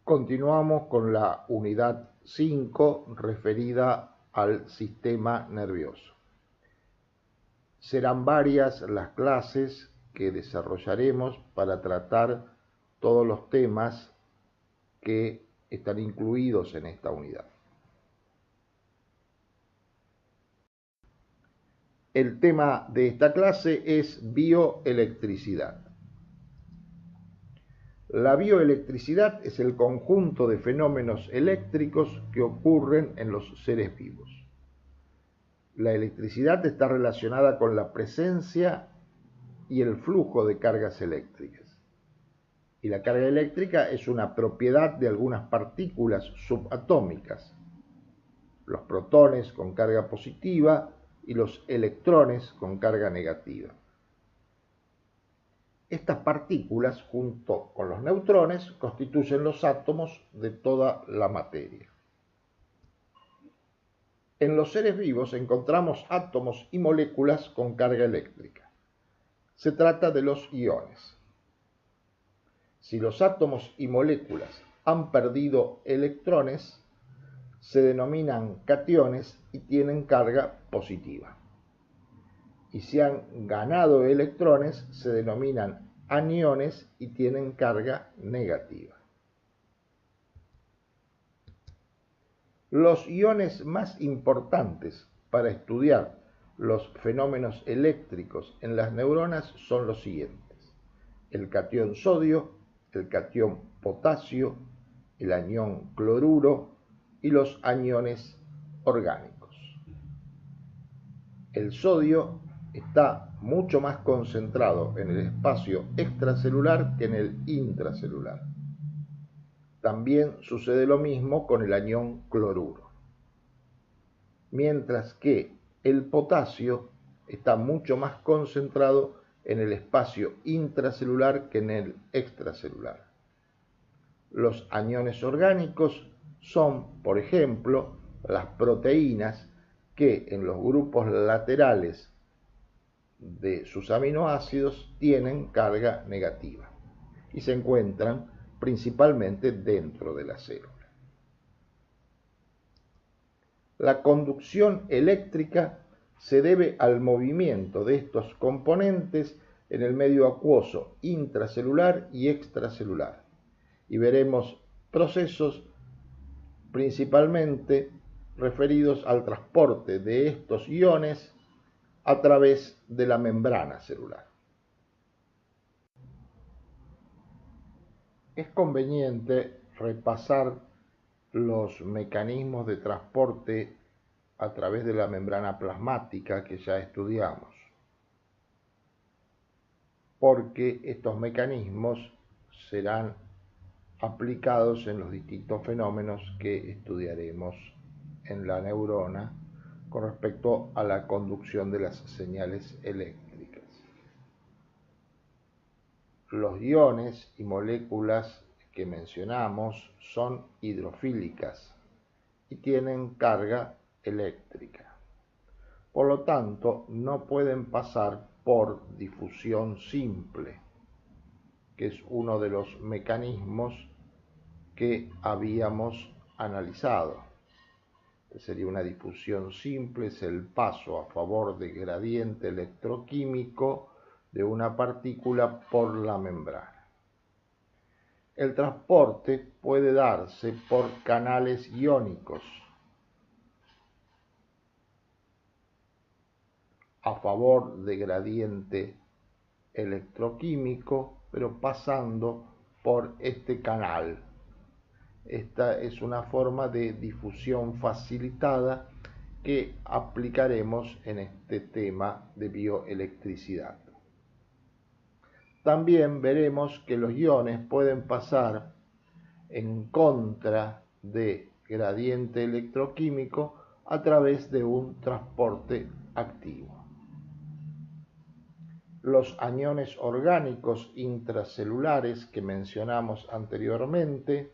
Continuamos con la unidad 5 referida al sistema nervioso. Serán varias las clases que desarrollaremos para tratar todos los temas que están incluidos en esta unidad. El tema de esta clase es bioelectricidad. La bioelectricidad es el conjunto de fenómenos eléctricos que ocurren en los seres vivos. La electricidad está relacionada con la presencia y el flujo de cargas eléctricas. Y la carga eléctrica es una propiedad de algunas partículas subatómicas, los protones con carga positiva y los electrones con carga negativa. Estas partículas, junto con los neutrones, constituyen los átomos de toda la materia. En los seres vivos encontramos átomos y moléculas con carga eléctrica. Se trata de los iones. Si los átomos y moléculas han perdido electrones, se denominan cationes y tienen carga positiva. Y si han ganado electrones, se denominan aniones y tienen carga negativa. Los iones más importantes para estudiar los fenómenos eléctricos en las neuronas son los siguientes: el catión sodio, el catión potasio, el anión cloruro y los aniones orgánicos. El sodio está mucho más concentrado en el espacio extracelular que en el intracelular. También sucede lo mismo con el anión cloruro. Mientras que el potasio está mucho más concentrado en el espacio intracelular que en el extracelular. Los aniones orgánicos son, por ejemplo, las proteínas que en los grupos laterales de sus aminoácidos tienen carga negativa y se encuentran principalmente dentro de la célula. La conducción eléctrica se debe al movimiento de estos componentes en el medio acuoso intracelular y extracelular, y veremos procesos principalmente referidos al transporte de estos iones a través de la membrana celular. Es conveniente repasar los mecanismos de transporte a través de la membrana plasmática que ya estudiamos, porque estos mecanismos serán aplicados en los distintos fenómenos que estudiaremos en la neurona con respecto a la conducción de las señales eléctricas. Los iones y moléculas que mencionamos son hidrofílicas y tienen carga eléctrica. Por lo tanto, no pueden pasar por difusión simple, que es uno de los mecanismos que habíamos analizado. Sería una difusión simple, es el paso a favor del gradiente electroquímico de una partícula por la membrana. El transporte puede darse por canales iónicos a favor de gradiente electroquímico, pero pasando por este canal. Esta es una forma de difusión facilitada que aplicaremos en este tema de bioelectricidad. También veremos que los iones pueden pasar en contra de gradiente electroquímico a través de un transporte activo. Los aniones orgánicos intracelulares que mencionamos anteriormente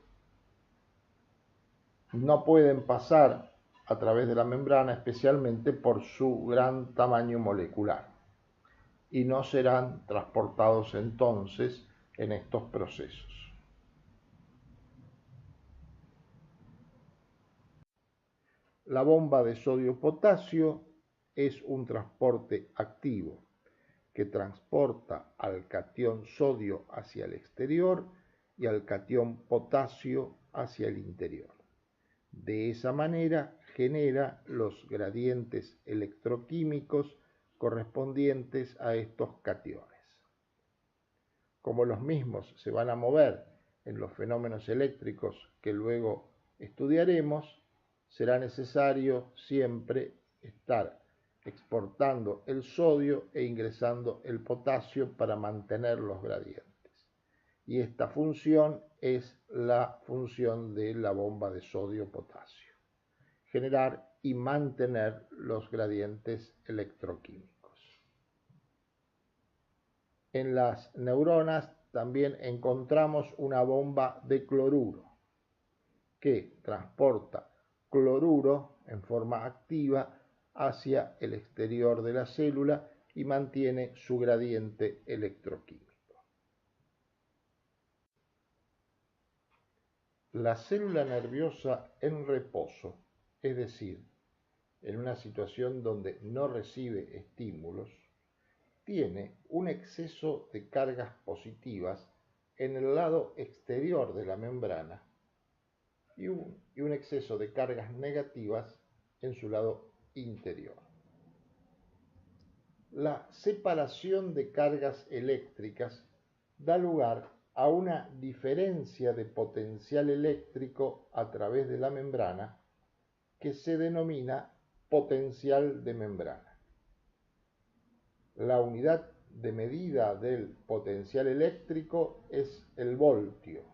no pueden pasar a través de la membrana, especialmente por su gran tamaño molecular, y no serán transportados entonces en estos procesos. La bomba de sodio-potasio es un transporte activo que transporta al catión sodio hacia el exterior y al catión potasio hacia el interior. De esa manera genera los gradientes electroquímicos correspondientes a estos cationes. Como los mismos se van a mover en los fenómenos eléctricos que luego estudiaremos, será necesario siempre estar exportando el sodio e ingresando el potasio para mantener los gradientes. Y esta función es la función de la bomba de sodio-potasio: generar y mantener los gradientes electroquímicos. En las neuronas también encontramos una bomba de cloruro que transporta cloruro en forma activa hacia el exterior de la célula y mantiene su gradiente electroquímico. La célula nerviosa en reposo, es decir, en una situación donde no recibe estímulos, tiene un exceso de cargas positivas en el lado exterior de la membrana y un exceso de cargas negativas en su lado interior. La separación de cargas eléctricas da lugar a una diferencia de potencial eléctrico a través de la membrana que se denomina potencial de membrana. La unidad de medida del potencial eléctrico es el voltio.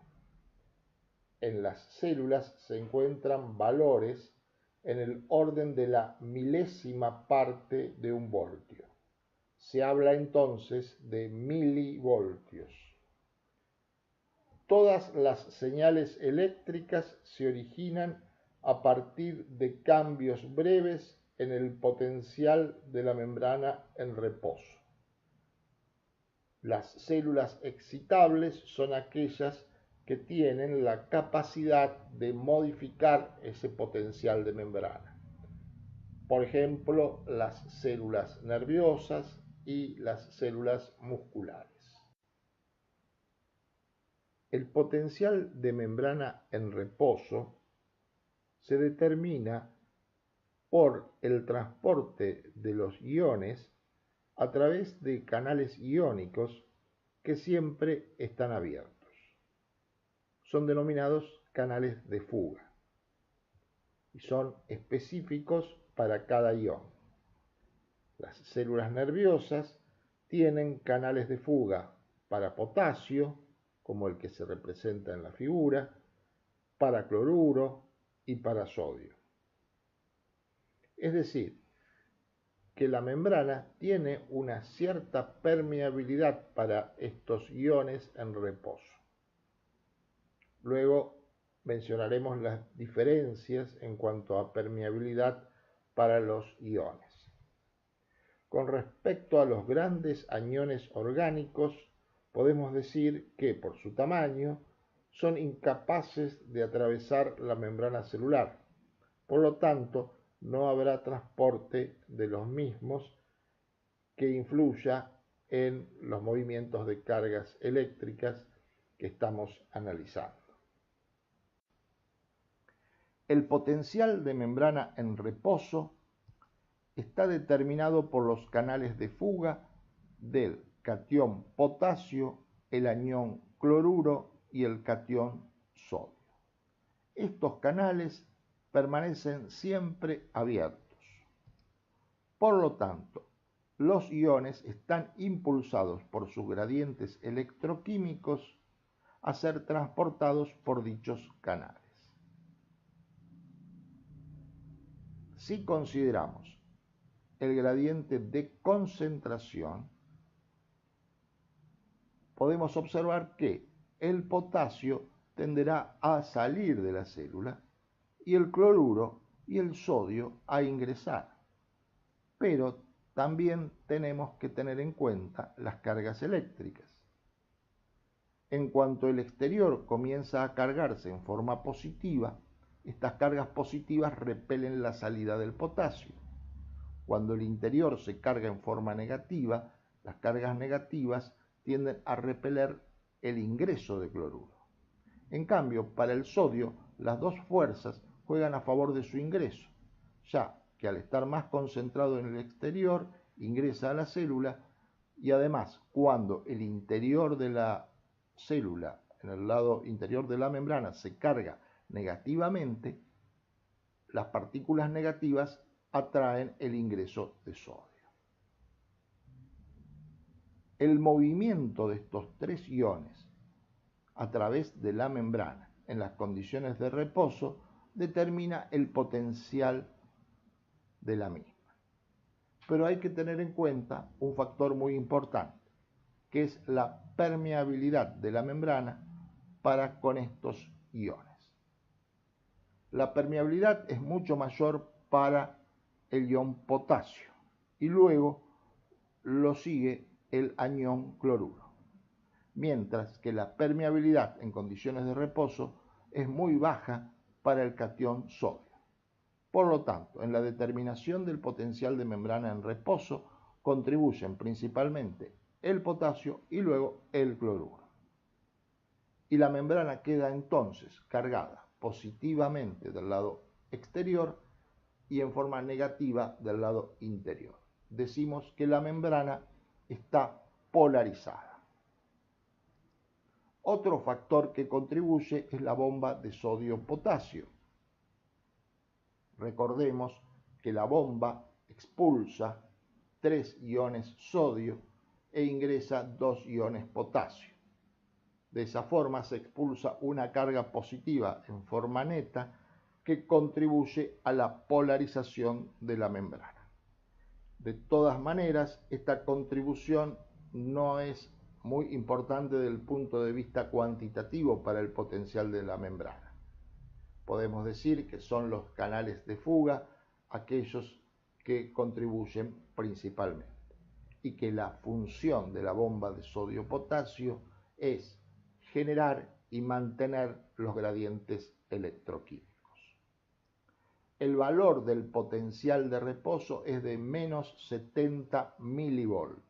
En las células se encuentran valores en el orden de la milésima parte de un voltio. Se habla entonces de milivoltios. Todas las señales eléctricas se originan a partir de cambios breves en el potencial de la membrana en reposo. Las células excitables son aquellas que tienen la capacidad de modificar ese potencial de membrana. Por ejemplo, las células nerviosas y las células musculares. El potencial de membrana en reposo se determina por el transporte de los iones a través de canales iónicos que siempre están abiertos. Son denominados canales de fuga y son específicos para cada ion. Las células nerviosas tienen canales de fuga para potasio, como el que se representa en la figura, para cloruro y para sodio. Es decir, que la membrana tiene una cierta permeabilidad para estos iones en reposo. Luego mencionaremos las diferencias en cuanto a permeabilidad para los iones. Con respecto a los grandes aniones orgánicos, podemos decir que, por su tamaño, son incapaces de atravesar la membrana celular. Por lo tanto, no habrá transporte de los mismos que influya en los movimientos de cargas eléctricas que estamos analizando. El potencial de membrana en reposo está determinado por los canales de fuga del catión potasio, el anión cloruro y el catión sodio. Estos canales permanecen siempre abiertos. Por lo tanto, los iones están impulsados por sus gradientes electroquímicos a ser transportados por dichos canales. Si consideramos el gradiente de concentración, podemos observar que el potasio tenderá a salir de la célula y el cloruro y el sodio a ingresar. Pero también tenemos que tener en cuenta las cargas eléctricas. En cuanto el exterior comienza a cargarse en forma positiva, estas cargas positivas repelen la salida del potasio. Cuando el interior se carga en forma negativa, las cargas negativas tienden a repeler el ingreso de cloruro. En cambio, para el sodio, las dos fuerzas juegan a favor de su ingreso, ya que al estar más concentrado en el exterior, ingresa a la célula y además, cuando el interior de la célula, en el lado interior de la membrana, se carga negativamente, las partículas negativas atraen el ingreso de sodio. El movimiento de estos tres iones a través de la membrana en las condiciones de reposo determina el potencial de la misma. Pero hay que tener en cuenta un factor muy importante, que es la permeabilidad de la membrana para con estos iones. La permeabilidad es mucho mayor para el ion potasio y luego lo sigue el anión cloruro, mientras que la permeabilidad en condiciones de reposo es muy baja para el catión sodio. Por lo tanto, en la determinación del potencial de membrana en reposo contribuyen principalmente el potasio y luego el cloruro. Y la membrana queda entonces cargada positivamente del lado exterior y en forma negativa del lado interior. Decimos que la membrana está polarizada. Otro factor que contribuye es la bomba de sodio-potasio. Recordemos que la bomba expulsa 3 iones sodio e ingresa 2 iones potasio. De esa forma se expulsa una carga positiva en forma neta que contribuye a la polarización de la membrana. De todas maneras, esta contribución no es muy importante desde el punto de vista cuantitativo para el potencial de la membrana. Podemos decir que son los canales de fuga aquellos que contribuyen principalmente y que la función de la bomba de sodio-potasio es generar y mantener los gradientes electroquímicos. El valor del potencial de reposo es de menos 70 milivoltios.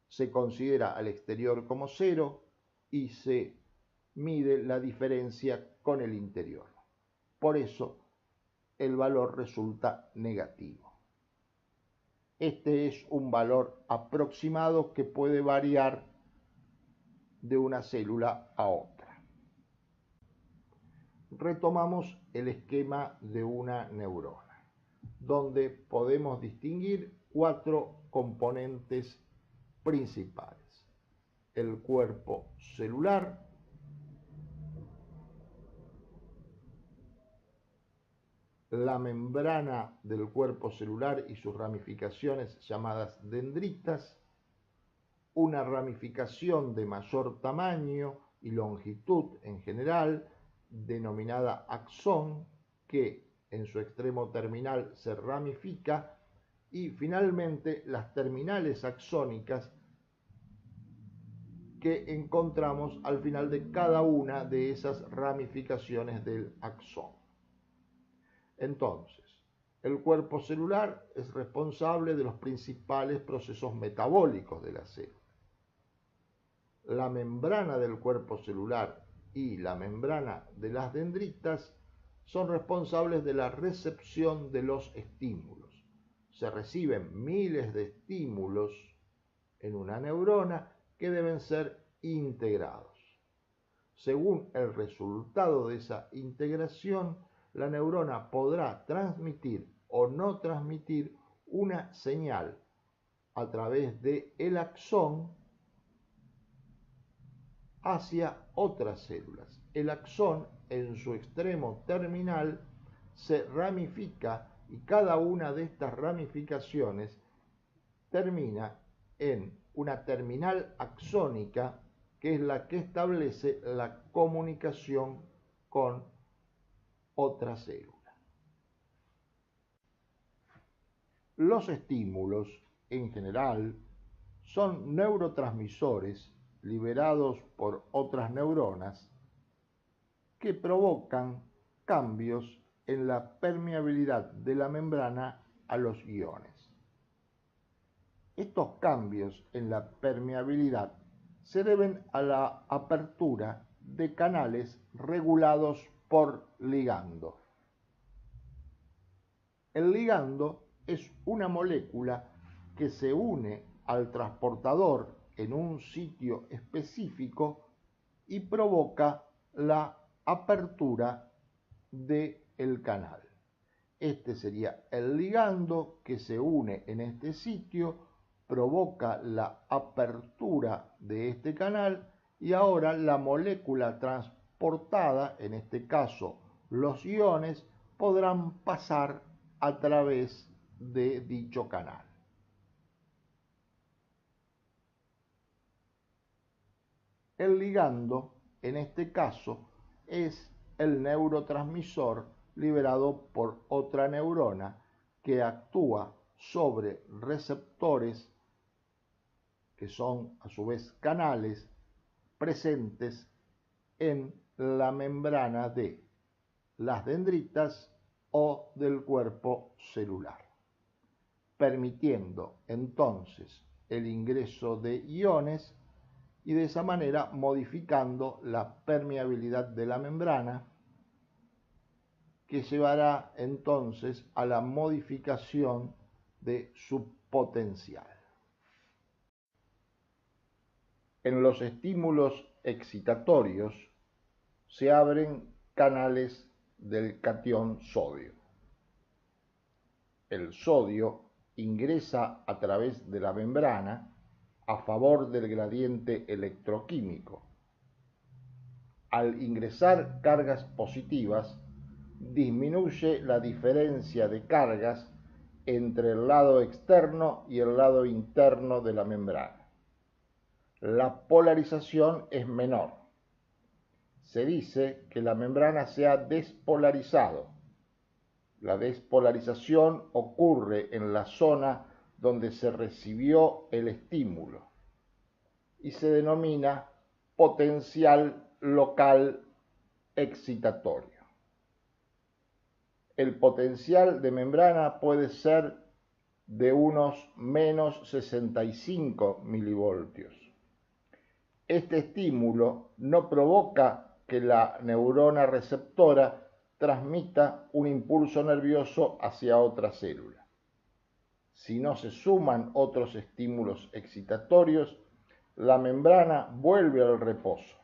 Se considera al exterior como cero y se mide la diferencia con el interior. Por eso, el valor resulta negativo. Este es un valor aproximado que puede variar de una célula a otra. Retomamos el esquema de una neurona, donde podemos distinguir 4 componentes principales: el cuerpo celular, la membrana del cuerpo celular y sus ramificaciones llamadas dendritas, una ramificación de mayor tamaño y longitud en general, denominada axón, que en su extremo terminal se ramifica, y finalmente las terminales axónicas que encontramos al final de cada una de esas ramificaciones del axón. Entonces, el cuerpo celular es responsable de los principales procesos metabólicos de la célula. La membrana del cuerpo celular y la membrana de las dendritas son responsables de la recepción de los estímulos. Se reciben miles de estímulos en una neurona que deben ser integrados. Según el resultado de esa integración, la neurona podrá transmitir o no transmitir una señal a través del axón hacia otras células. El axón en su extremo terminal se ramifica y cada una de estas ramificaciones termina en una terminal axónica, que es la que establece la comunicación con otra célula. Los estímulos, en general, son neurotransmisores liberados por otras neuronas que provocan cambios en la permeabilidad de la membrana a los iones. Estos cambios en la permeabilidad se deben a la apertura de canales regulados por ligando. El ligando es una molécula que se une al transportador en un sitio específico y provoca la apertura del canal. Este sería el ligando que se une en este sitio, provoca la apertura de este canal y ahora la molécula transportada, en este caso los iones, podrán pasar a través de dicho canal. El ligando, en este caso, es el neurotransmisor liberado por otra neurona que actúa sobre receptores que son a su vez canales presentes en la membrana de las dendritas o del cuerpo celular, permitiendo entonces el ingreso de iones y de esa manera modificando la permeabilidad de la membrana, que llevará entonces a la modificación de su potencial. En los estímulos excitatorios se abren canales del catión sodio. El sodio ingresa a través de la membrana a favor del gradiente electroquímico. Al ingresar cargas positivas, disminuye la diferencia de cargas entre el lado externo y el lado interno de la membrana. La polarización es menor. Se dice que la membrana se ha despolarizado. La despolarización ocurre en la zona donde se recibió el estímulo y se denomina potencial local excitatorio. El potencial de membrana puede ser de unos menos 65 milivoltios. Este estímulo no provoca que la neurona receptora transmita un impulso nervioso hacia otra célula. Si no se suman otros estímulos excitatorios, la membrana vuelve al reposo.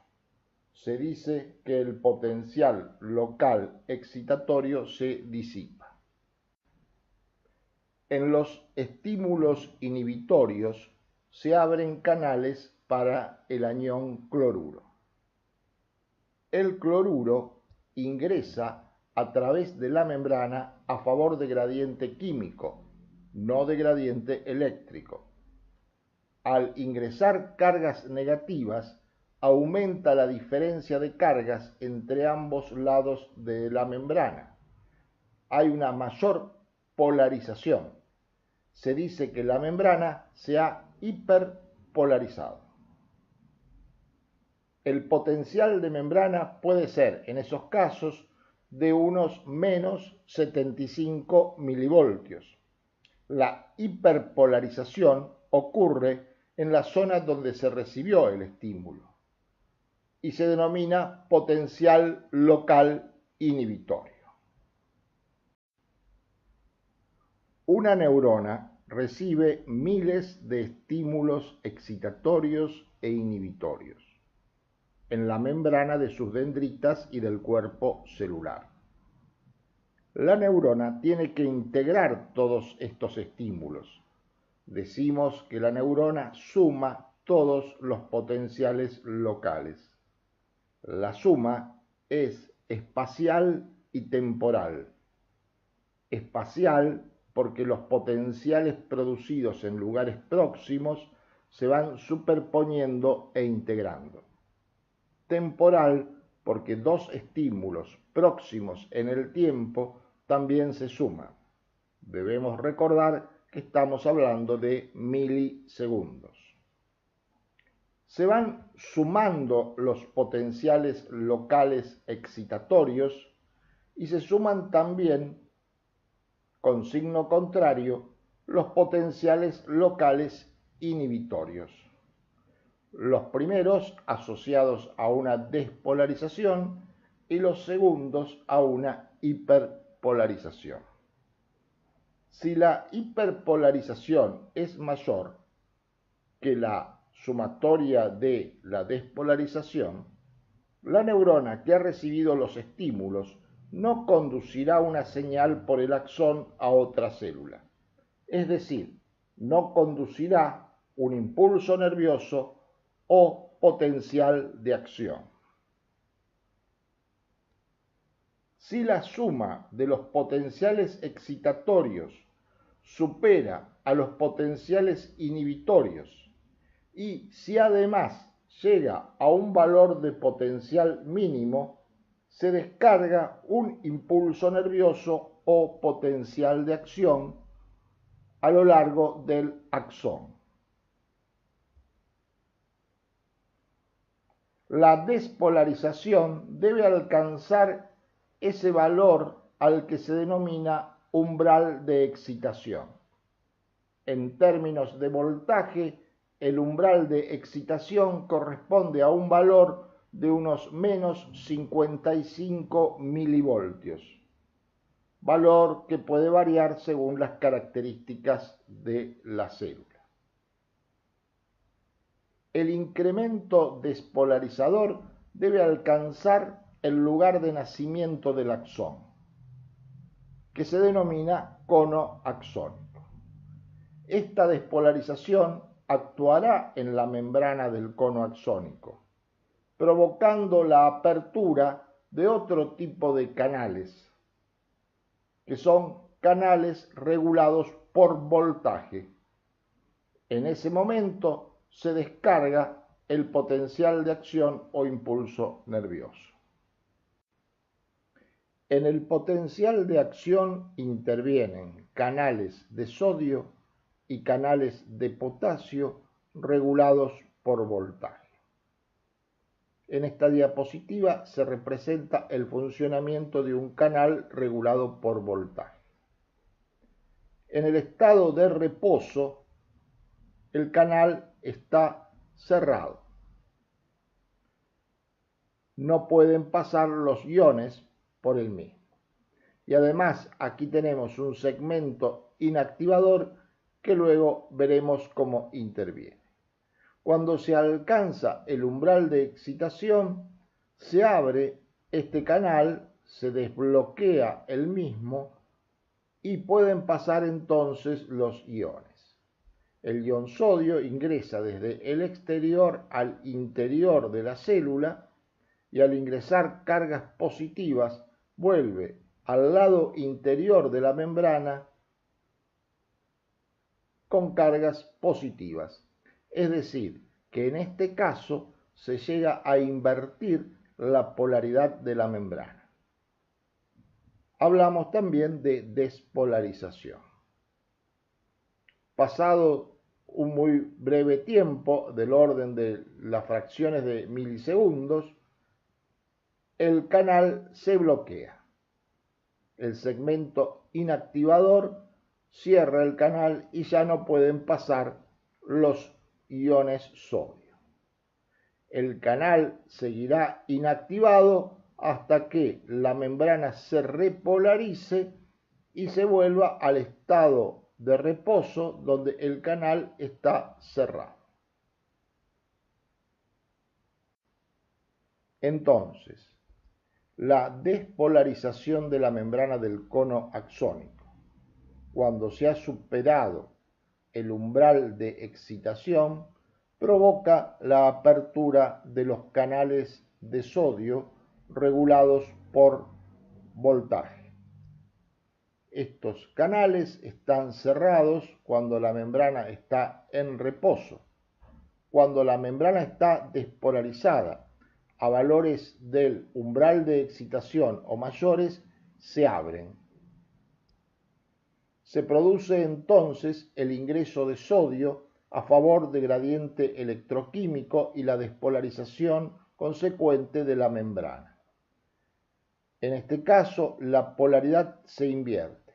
Se dice que el potencial local excitatorio se disipa. En los estímulos inhibitorios se abren canales para el anión cloruro. El cloruro ingresa a través de la membrana a favor de gradiente químico, no de gradiente eléctrico. Al ingresar cargas negativas, aumenta la diferencia de cargas entre ambos lados de la membrana. Hay una mayor polarización. Se dice que la membrana se ha hiperpolarizado. El potencial de membrana puede ser, en esos casos, de unos menos 75 milivoltios. La hiperpolarización ocurre en la zona donde se recibió el estímulo y se denomina potencial local inhibitorio. Una neurona recibe miles de estímulos excitatorios e inhibitorios en la membrana de sus dendritas y del cuerpo celular. La neurona tiene que integrar todos estos estímulos. Decimos que la neurona suma todos los potenciales locales. La suma es espacial y temporal. Espacial porque los potenciales producidos en lugares próximos se van superponiendo e integrando. Temporal porque dos estímulos próximos en el tiempo también se suman. Debemos recordar que estamos hablando de milisegundos. Se van sumando los potenciales locales excitatorios y se suman también, con signo contrario, los potenciales locales inhibitorios. Los primeros asociados a una despolarización y los segundos a una hiperpolarización. Si la hiperpolarización es mayor que la sumatoria de la despolarización, la neurona que ha recibido los estímulos no conducirá una señal por el axón a otra célula, es decir, no conducirá un impulso nervioso o potencial de acción. Si la suma de los potenciales excitatorios supera a los potenciales inhibitorios y si además llega a un valor de potencial mínimo, se descarga un impulso nervioso o potencial de acción a lo largo del axón. La despolarización debe alcanzar ese valor al que se denomina umbral de excitación. En términos de voltaje, el umbral de excitación corresponde a un valor de unos menos 55 milivoltios, valor que puede variar según las características de la célula. El incremento despolarizador debe alcanzar el lugar de nacimiento del axón, que se denomina cono axónico. Esta despolarización actuará en la membrana del cono axónico, provocando la apertura de otro tipo de canales, que son canales regulados por voltaje. En ese momento se descarga el potencial de acción o impulso nervioso. En el potencial de acción intervienen canales de sodio y canales de potasio regulados por voltaje. En esta diapositiva se representa el funcionamiento de un canal regulado por voltaje. En el estado de reposo, el canal está cerrado. No pueden pasar los iones por el mismo. Y además aquí tenemos un segmento inactivador que luego veremos cómo interviene. Cuando se alcanza el umbral de excitación, se abre este canal, se desbloquea el mismo y pueden pasar entonces los iones. El ion sodio ingresa desde el exterior al interior de la célula y al ingresar cargas positivas vuelve al lado interior de la membrana con cargas positivas. Es decir, que en este caso se llega a invertir la polaridad de la membrana. Hablamos también de despolarización. Pasado un muy breve tiempo, del orden de las fracciones de milisegundos, el canal se bloquea. El segmento inactivador cierra el canal y ya no pueden pasar los iones sodio. El canal seguirá inactivado hasta que la membrana se repolarice y se vuelva al estado de reposo donde el canal está cerrado. Entonces, la despolarización de la membrana del cono axónico, cuando se ha superado el umbral de excitación, provoca la apertura de los canales de sodio regulados por voltaje. Estos canales están cerrados cuando la membrana está en reposo. Cuando la membrana está despolarizada a valores del umbral de excitación o mayores, se abren. Se produce entonces el ingreso de sodio a favor del gradiente electroquímico y la despolarización consecuente de la membrana. En este caso, la polaridad se invierte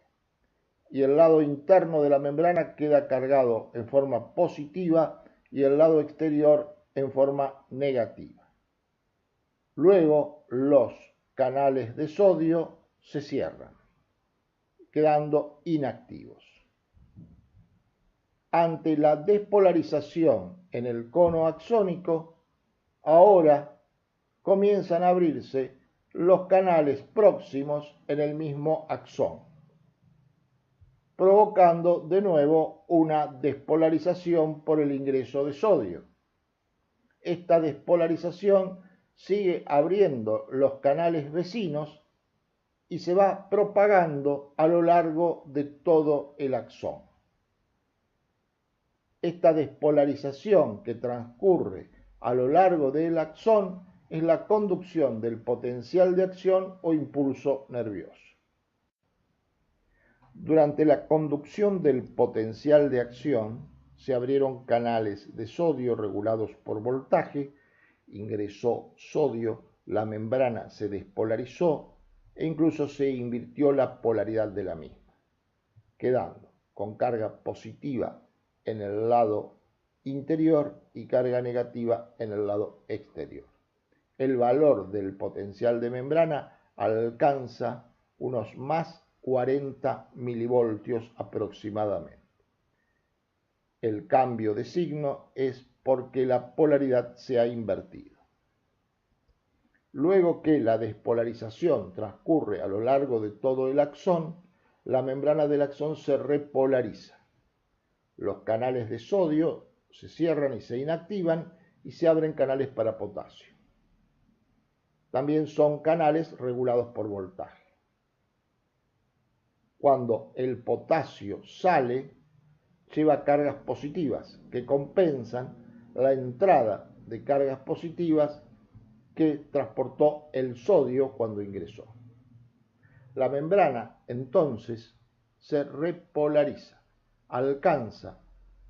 y el lado interno de la membrana queda cargado en forma positiva y el lado exterior en forma negativa. Luego, los canales de sodio se cierran, quedando inactivos. Ante la despolarización en el cono axónico, ahora comienzan a abrirse los canales próximos en el mismo axón, provocando de nuevo una despolarización por el ingreso de sodio. Esta despolarización sigue abriendo los canales vecinos y se va propagando a lo largo de todo el axón. Esta despolarización que transcurre a lo largo del axón es la conducción del potencial de acción o impulso nervioso. Durante la conducción del potencial de acción se abrieron canales de sodio regulados por voltaje, ingresó sodio, la membrana se despolarizó e incluso se invirtió la polaridad de la misma, quedando con carga positiva en el lado interior y carga negativa en el lado exterior. El valor del potencial de membrana alcanza unos más 40 milivoltios aproximadamente. El cambio de signo es porque la polaridad se ha invertido. Luego que la despolarización transcurre a lo largo de todo el axón, la membrana del axón se repolariza. Los canales de sodio se cierran y se inactivan y se abren canales para potasio. También son canales regulados por voltaje. Cuando el potasio sale, lleva cargas positivas que compensan la entrada de cargas positivas que transportó el sodio cuando ingresó. La membrana entonces se repolariza, alcanza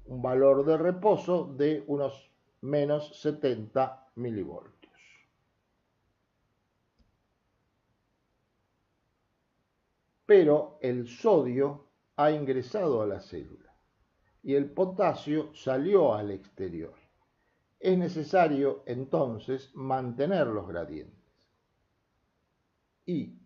un valor de reposo de unos menos 70 milivoltios. Pero el sodio ha ingresado a la célula y el potasio salió al exterior. Es necesario entonces mantener los gradientes. Y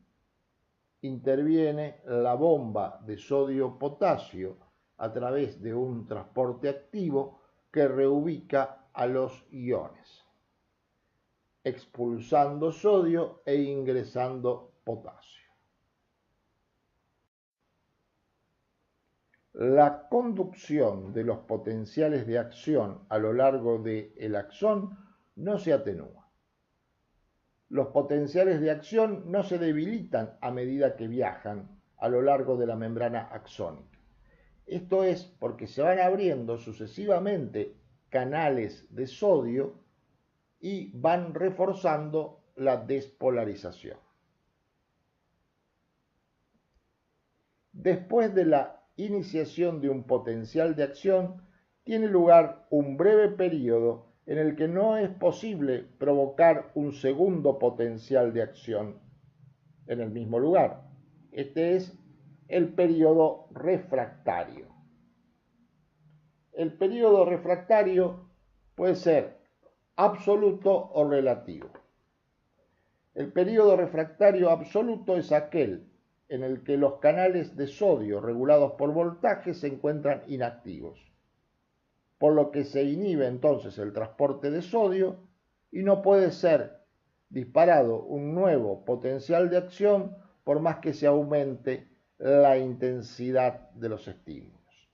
interviene la bomba de sodio-potasio a través de un transporte activo que reubica a los iones, expulsando sodio e ingresando potasio. La conducción de los potenciales de acción a lo largo del axón no se atenúa. Los potenciales de acción no se debilitan a medida que viajan a lo largo de la membrana axónica. Esto es porque se van abriendo sucesivamente canales de sodio y van reforzando la despolarización. Después de la iniciación de un potencial de acción, tiene lugar un breve periodo en el que no es posible provocar un segundo potencial de acción en el mismo lugar. Este es el periodo refractario. El periodo refractario puede ser absoluto o relativo. El periodo refractario absoluto es aquel en el que los canales de sodio regulados por voltaje se encuentran inactivos, por lo que se inhibe entonces el transporte de sodio y no puede ser disparado un nuevo potencial de acción por más que se aumente la intensidad de los estímulos.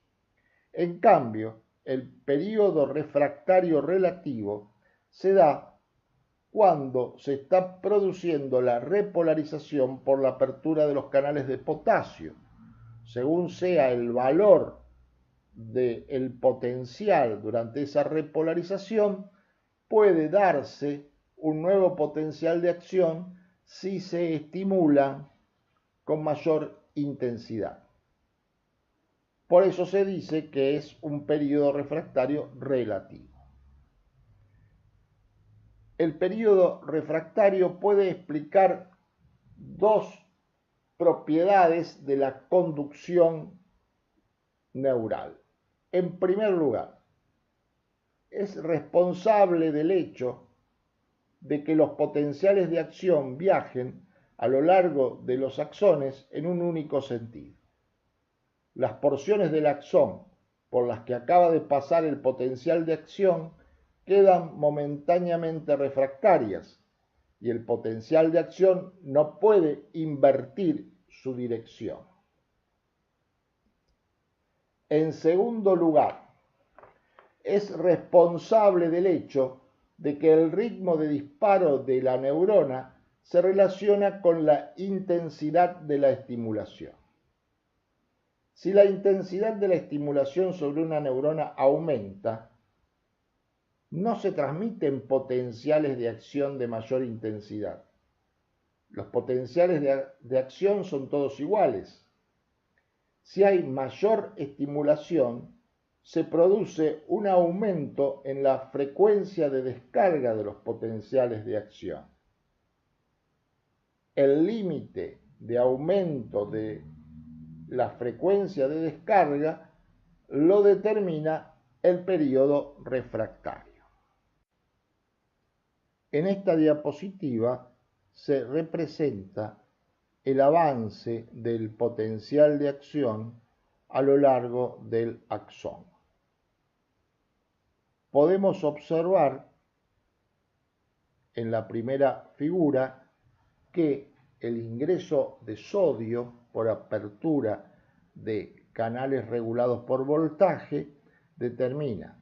En cambio, el periodo refractario relativo se da cuando se está produciendo la repolarización por la apertura de los canales de potasio. Según sea el valor del potencial durante esa repolarización, puede darse un nuevo potencial de acción si se estimula con mayor intensidad. Por eso se dice que es un periodo refractario relativo. El periodo refractario puede explicar dos propiedades de la conducción neural. En primer lugar, es responsable del hecho de que los potenciales de acción viajen a lo largo de los axones en un único sentido. Las porciones del axón por las que acaba de pasar el potencial de acción quedan momentáneamente refractarias y el potencial de acción no puede invertir su dirección. En segundo lugar, es responsable del hecho de que el ritmo de disparo de la neurona se relaciona con la intensidad de la estimulación. Si la intensidad de la estimulación sobre una neurona aumenta, no se transmiten potenciales de acción de mayor intensidad. Los potenciales de acción son todos iguales. Si hay mayor estimulación, se produce un aumento en la frecuencia de descarga de los potenciales de acción. El límite de aumento de la frecuencia de descarga lo determina el periodo refractario. En esta diapositiva se representa el avance del potencial de acción a lo largo del axón. Podemos observar en la primera figura que el ingreso de sodio por apertura de canales regulados por voltaje determina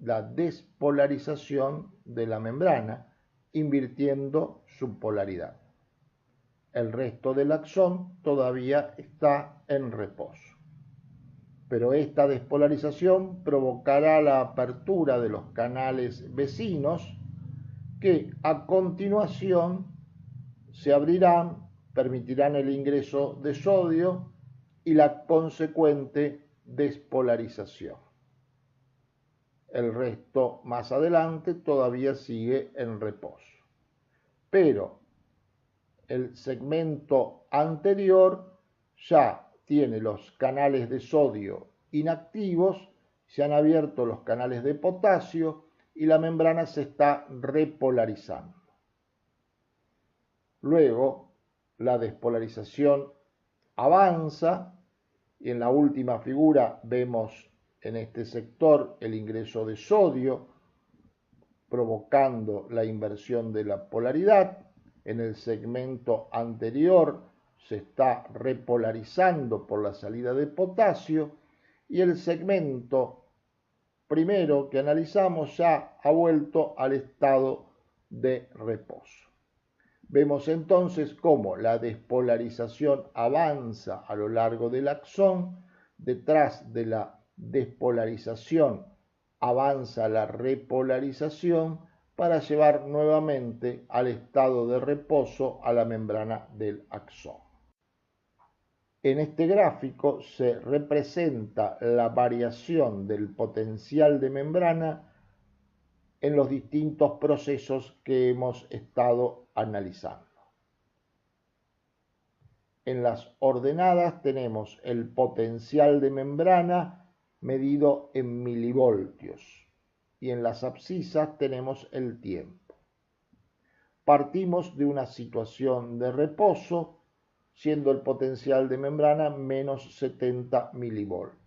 la despolarización de la membrana invirtiendo su polaridad. El resto del axón todavía está en reposo, pero esta despolarización provocará la apertura de los canales vecinos que a continuación se abrirán, permitirán el ingreso de sodio y la consecuente despolarización. El resto más adelante todavía sigue en reposo. Pero el segmento anterior ya tiene los canales de sodio inactivos, se han abierto los canales de potasio y la membrana se está repolarizando. Luego, la despolarización avanza y en la última figura vemos en este sector el ingreso de sodio provocando la inversión de la polaridad. En el segmento anterior se está repolarizando por la salida de potasio y el segmento primero que analizamos ya ha vuelto al estado de reposo. Vemos entonces cómo la despolarización avanza a lo largo del axón, detrás de la despolarización avanza la repolarización para llevar nuevamente al estado de reposo a la membrana del axón. En este gráfico se representa la variación del potencial de membrana en los distintos procesos que hemos estado analizando. En las ordenadas tenemos el potencial de membrana medido en milivoltios y en las abscisas tenemos el tiempo. Partimos de una situación de reposo, siendo el potencial de membrana menos 70 milivoltios.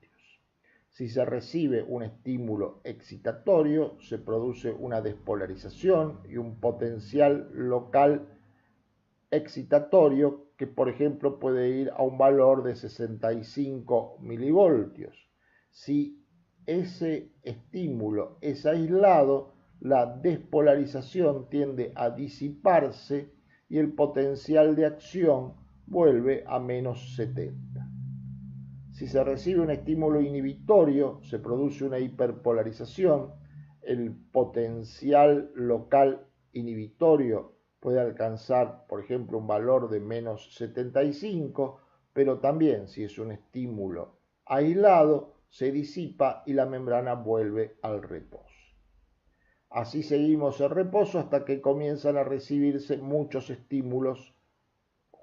Si se recibe un estímulo excitatorio, se produce una despolarización y un potencial local excitatorio que, por ejemplo, puede ir a un valor de 65 milivoltios. Si ese estímulo es aislado, la despolarización tiende a disiparse y el potencial de acción vuelve a menos 70. Si se recibe un estímulo inhibitorio, se produce una hiperpolarización, el potencial local inhibitorio puede alcanzar, por ejemplo, un valor de menos 75, pero también si es un estímulo aislado, se disipa y la membrana vuelve al reposo. Así seguimos el reposo hasta que comienzan a recibirse muchos estímulos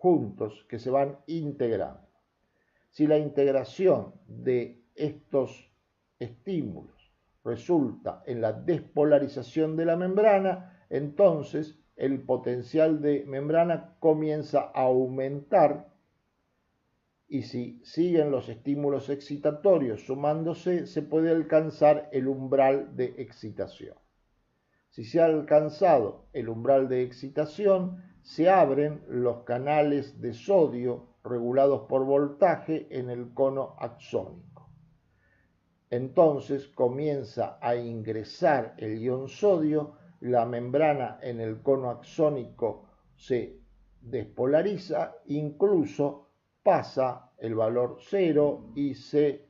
juntos que se van integrando. Si la integración de estos estímulos resulta en la despolarización de la membrana, entonces el potencial de membrana comienza a aumentar, y si siguen los estímulos excitatorios sumándose, se puede alcanzar el umbral de excitación. Si se ha alcanzado el umbral de excitación, se abren los canales de sodio regulados por voltaje en el cono axónico. Entonces comienza a ingresar el ion sodio, la membrana en el cono axónico se despolariza, incluso pasa el valor 0 y se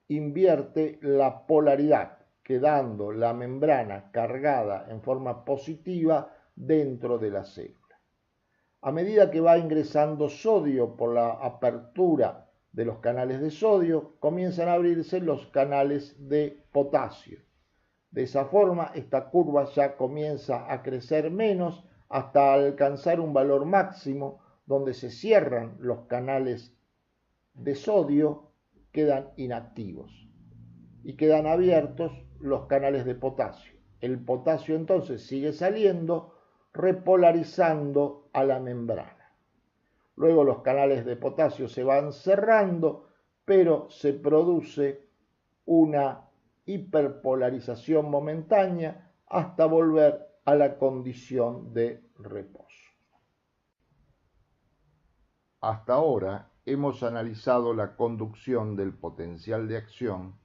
invierte la polaridad, quedando la membrana cargada en forma positiva dentro de la célula. A medida que va ingresando sodio por la apertura de los canales de sodio, comienzan a abrirse los canales de potasio. De esa forma, esta curva ya comienza a crecer menos hasta alcanzar un valor máximo donde se cierran los canales de sodio, quedan inactivos y quedan abiertos los canales de potasio. El potasio entonces sigue saliendo, repolarizando a la membrana. Luego los canales de potasio se van cerrando, pero se produce una hiperpolarización momentánea hasta volver a la condición de reposo. Hasta ahora hemos analizado la conducción del potencial de acción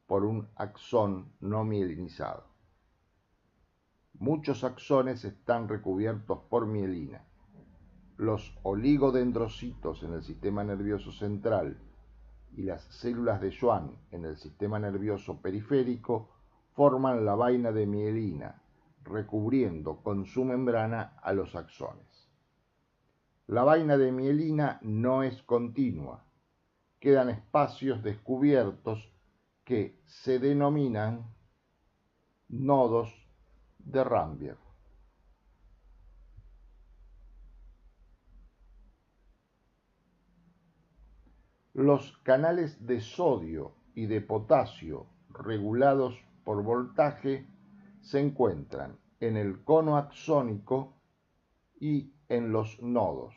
por un axón no mielinizado. Muchos axones están recubiertos por mielina. Los oligodendrocitos en el sistema nervioso central y las células de Schwann en el sistema nervioso periférico forman la vaina de mielina, recubriendo con su membrana a los axones. La vaina de mielina no es continua. Quedan espacios descubiertos que se denominan nodos de Rambier. Los canales de sodio y de potasio regulados por voltaje se encuentran en el cono axónico y en los nodos.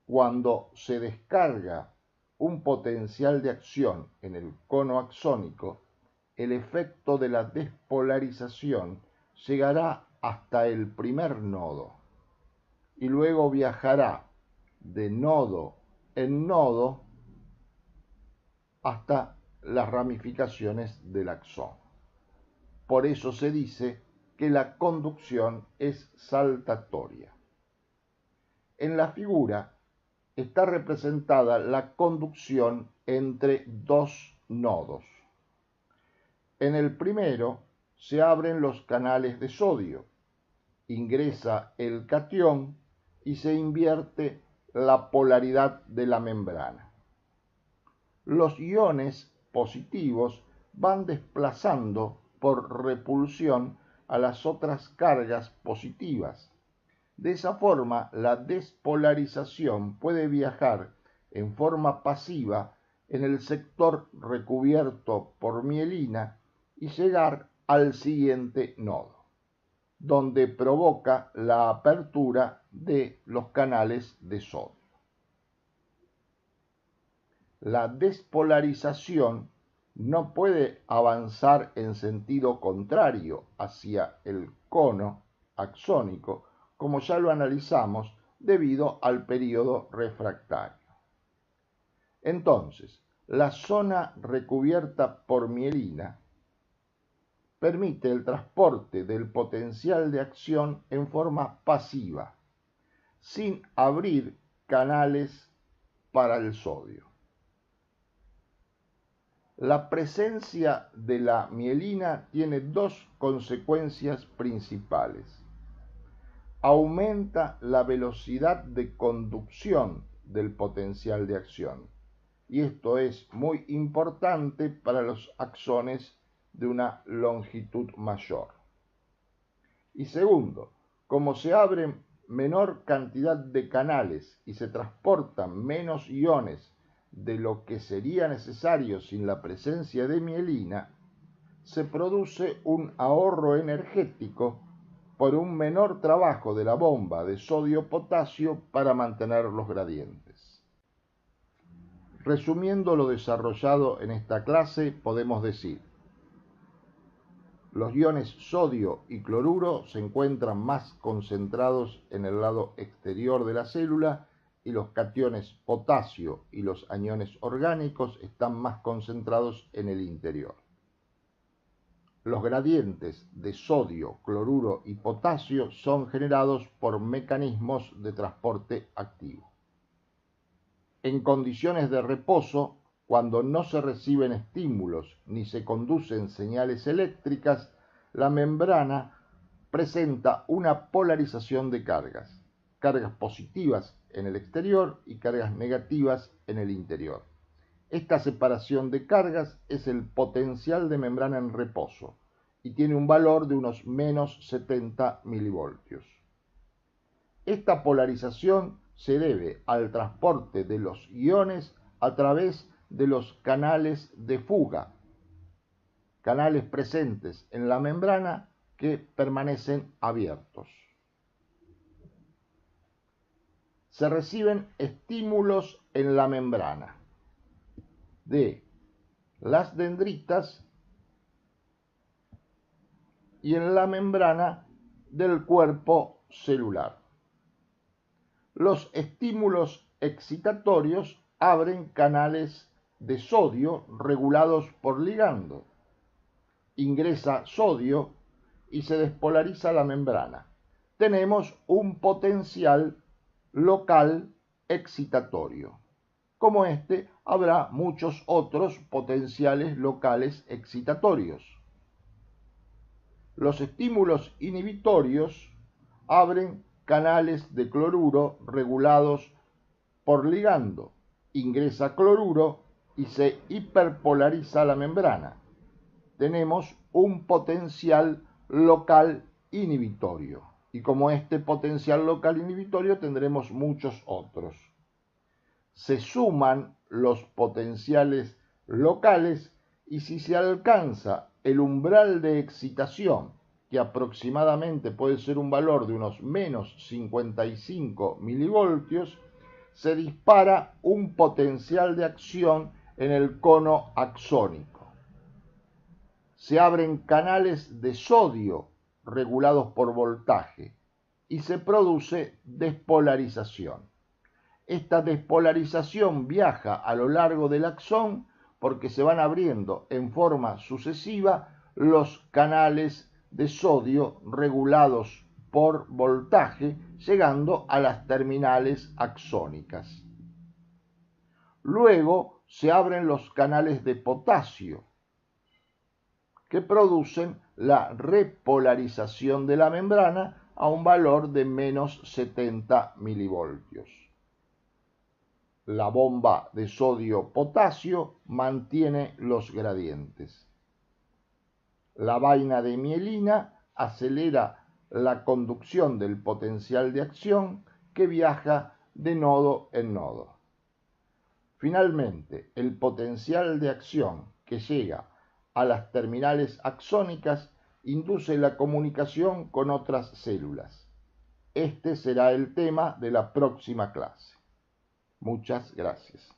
Cuando se descarga un potencial de acción en el cono axónico, el efecto de la despolarización llegará hasta el primer nodo y luego viajará de nodo en nodo hasta las ramificaciones del axón. Por eso se dice que la conducción es saltatoria. En la figura está representada la conducción entre dos nodos. En el primero se abren los canales de sodio, ingresa el catión y se invierte la polaridad de la membrana. Los iones positivos van desplazando por repulsión a las otras cargas positivas. De esa forma, la despolarización puede viajar en forma pasiva en el sector recubierto por mielina y llegar al siguiente nodo, donde provoca la apertura de los canales de sodio. La despolarización no puede avanzar en sentido contrario hacia el cono axónico, como ya lo analizamos, debido al período refractario. Entonces, la zona recubierta por mielina permite el transporte del potencial de acción en forma pasiva, sin abrir canales para el sodio. La presencia de la mielina tiene dos consecuencias principales. Aumenta la velocidad de conducción del potencial de acción, y esto es muy importante para los axones de una longitud mayor. Y segundo, Como se abre menor cantidad de canales y se transportan menos iones de lo que sería necesario sin la presencia de mielina, se produce un ahorro energético por un menor trabajo de la bomba de sodio-potasio para mantener los gradientes. Resumiendo lo desarrollado en esta clase, podemos decir: los iones sodio y cloruro se encuentran más concentrados en el lado exterior de la célula y los cationes potasio y los aniones orgánicos están más concentrados en el interior. Los gradientes de sodio, cloruro y potasio son generados por mecanismos de transporte activo. En condiciones de reposo, cuando no se reciben estímulos ni se conducen señales eléctricas, la membrana presenta una polarización de cargas positivas en el exterior y cargas negativas en el interior. Esta separación de cargas es el potencial de membrana en reposo y tiene un valor de unos menos 70 milivoltios. Esta polarización se debe al transporte de los iones a través de los canales de fuga, canales presentes en la membrana que permanecen abiertos. Se reciben estímulos en la membrana de las dendritas y en la membrana del cuerpo celular. Los estímulos excitatorios abren canales de sodio regulados por ligando. Ingresa sodio y se despolariza la membrana. Tenemos un potencial local excitatorio. Como este, habrá muchos otros potenciales locales excitatorios. Los estímulos inhibitorios abren canales de cloruro regulados por ligando. Ingresa cloruro y se hiperpolariza la membrana. Tenemos un potencial local inhibitorio. Y como este potencial local inhibitorio tendremos muchos otros. Se suman los potenciales locales y si se alcanza el umbral de excitación, que aproximadamente puede ser un valor de unos menos 55 milivoltios, se dispara un potencial de acción en el cono axónico. Se abren canales de sodio regulados por voltaje y se produce despolarización. Esta despolarización viaja a lo largo del axón porque se van abriendo en forma sucesiva los canales de sodio regulados por voltaje, llegando a las terminales axónicas. Luego se abren los canales de potasio, que producen la repolarización de la membrana a un valor de menos 70 milivoltios. La bomba de sodio-potasio mantiene los gradientes. La vaina de mielina acelera la conducción del potencial de acción que viaja de nodo en nodo. Finalmente, el potencial de acción que llega a las terminales axónicas induce la comunicación con otras células. Este será el tema de la próxima clase. Muchas gracias.